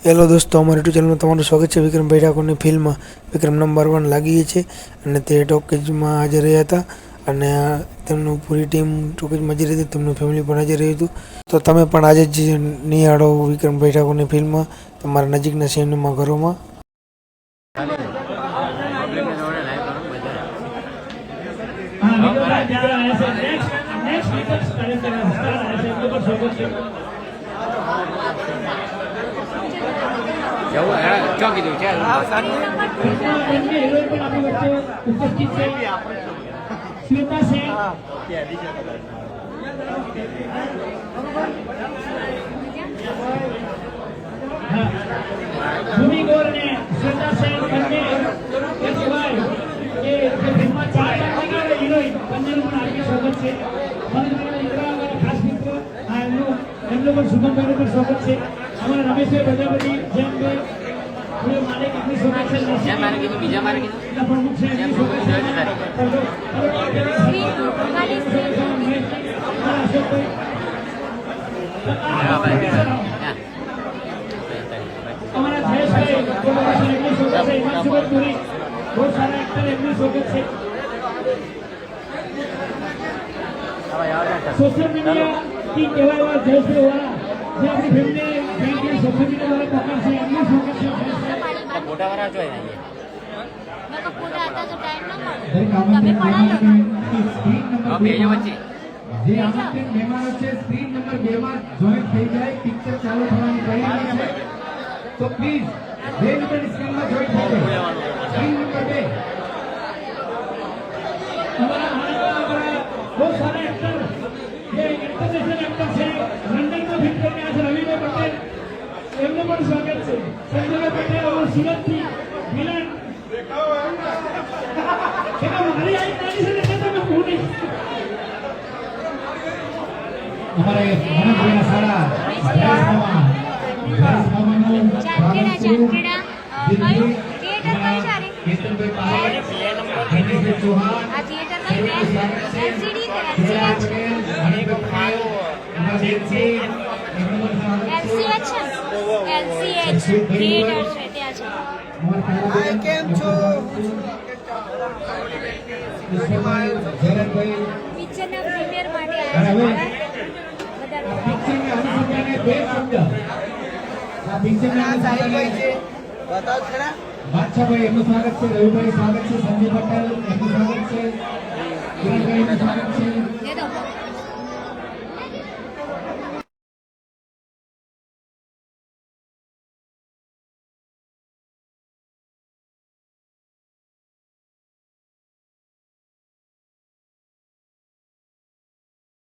Hello દોસ્તો, અમારા YouTube ચેનલમાં તમારું સ્વાગત છે। વિક્રમભાઈ ઠાકોરની ફિલ્મ વિક્રમ નંબર 1 લાગી છે અને તે ટોકીઝમાં હાજર રહ્યા હતા અને તેમનું પૂરી ટીમ ટોકીઝમાં હાજર હતી, તેમનું ફેમિલી પણ હાજર રહ્યું હતું। તો તમે પણ આજે જ નિહાળો વિક્રમભાઈ ઠાકોરની ફિલ્મ તમારા નજીકના સિનેમા ઘરોમાં। क्या कीधું છે હીરોઈન પણ આપણી વચ્ચે ઉપસ્થિત છે શ્વેતા સેન ભૂમિ ગોર ને શ્વેતા સેન બંને એક ભાઈ કે ફિલ્મમાં 4 લાખ હીરોઈન બંનેનું પણ આપણી સ્વાગત છે। મને ઇન્દ્રા ખાસ મિત્રો એમનું પણ શુભમભાઈનું પણ સ્વાગત છે। हमारे रमेशભાઈ પ્રજાપતિ જેમ કે પૂરે માલિક એમની સ્વાગત છે। બીજા મારે કીધું પ્રમુખ છે એમની સ્વાગત છે। हमारा जयेशભાई एमनी स्वागत है। हिमांशुभाई पुरी बहुत सारा एक्टर एमनी स्वागत है। सोशल मीडिया की कहेवाय जयेशभाई वाला જે આપણી ફિલ્મને સોશિયલ મીડિયા દ્વારા પકડ છે એમનું સ્વાગત છે। મોટા વાળા જોઈ मेरे को पूरा आता तो टाइम ना पड़ा तभी पढ़ा लो હા બેજો વચ્ચે જે આમંત્રિત મહેમાનો છે સ્ક્રીન નંબર 2 માં જોઈન થઈ જાય, પિક્ચર ચાલુ થવાની તૈયારી છે, તો પ્લીઝ 2 મિનિટ સ્ક્રીનમાં જોઈન થઈ જાય। સ્ક્રીન નંબર 2 हमारा बहुत सारे एक्टर ये इंटरनेशनल एक्टर છે લંડન માં ફિલ્મ કરને આજે રવિભાઈ પટેલ એમનું પણ સ્વાગત છે। સંજયભાઈ પટેલ और સુરત થી મિલન કે મારી આઈ નાની છે ને તમે ભૂલી અમારે મનોજભાઈના સારા જયેશમામાનું ચાંદકેડા કયું થિયેટર કયું સારી કેતનભાઈ પારેખ, ધનેશભાઈ ચૌહાણ, આ થિયેટર કયું એલસીડી કે એલસીએચ એલસીએચ એલસીએચ થિયેટર છે ત્યાં છે। કેમ છો જયરાજભાઈ પિક્ચરના પ્રીમિયર માટે અને હવે આવ્યા છે બધા પિક્ચરને અનુસંધાને બે શબ્દ આ પિક્ચરના અનુસંધાને बताओ खरा બાદશાહભાઈ એમનું સ્વાગત છે, રવિભાઈ સ્વાગત છે, સંજય પટેલ એમનું સ્વાગત છે, કિરણભાઈ એમનું સ્વાગત છે। દે દો